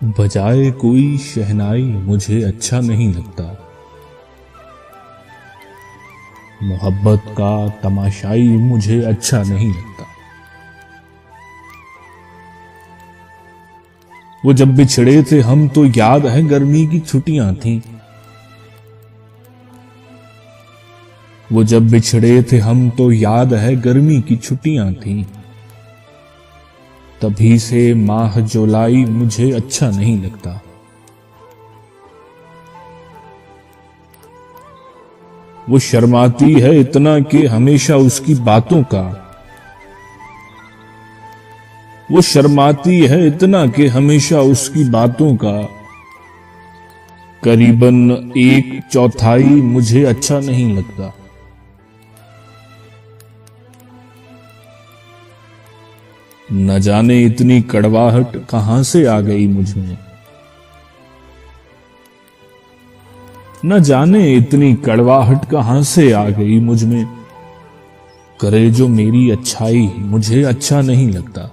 बजाए कोई शहनाई मुझे अच्छा नहीं लगता। मोहब्बत का तमाशाई मुझे अच्छा नहीं लगता। वो जब बिछड़े थे हम तो याद है गर्मी की छुट्टियां थीं। वो जब बिछड़े थे हम तो याद है गर्मी की छुट्टियां थीं। तभी से माह जुलाई मुझे अच्छा नहीं लगता। वो शर्माती है इतना कि हमेशा उसकी बातों का वो शर्माती है इतना कि हमेशा उसकी बातों का करीबन 1/4 मुझे अच्छा नहीं लगता। न जाने इतनी कड़वाहट कहां से आ गई मुझमें। न जाने इतनी कड़वाहट कहां से आ गई मुझमें। करे जो मेरी अच्छाई मुझे अच्छा नहीं लगता।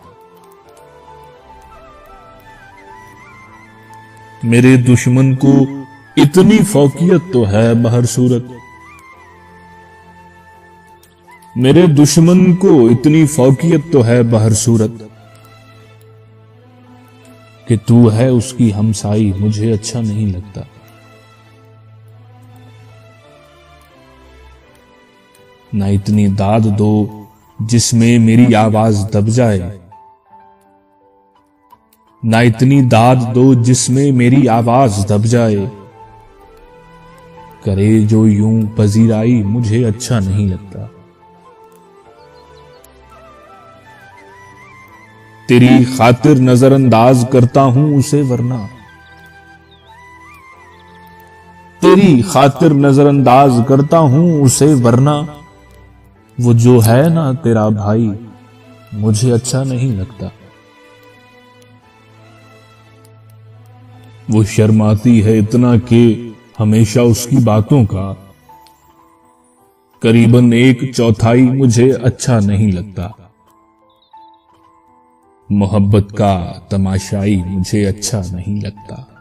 मेरे दुश्मन को इतनी फौकियत तो है बहर सूरत। मेरे दुश्मन को इतनी फौकियत तो है बहर सूरत कि तू है उसकी हमसाई मुझे अच्छा नहीं लगता। ना इतनी दाद दो जिसमें मेरी आवाज दब जाए। ना इतनी दाद दो जिसमें मेरी आवाज दब जाए। करे जो यूं पजीराई मुझे अच्छा नहीं लगता। तेरी खातिर नजरअंदाज करता हूं उसे वरना तेरी खातिर नजरअंदाज करता हूं उसे वरना वो जो है ना तेरा भाई मुझे अच्छा नहीं लगता। वो शर्माती है इतना कि हमेशा उसकी बातों का करीबन 1/4 मुझे अच्छा नहीं लगता। मोहब्बत का तमाशाई मुझे अच्छा नहीं लगता।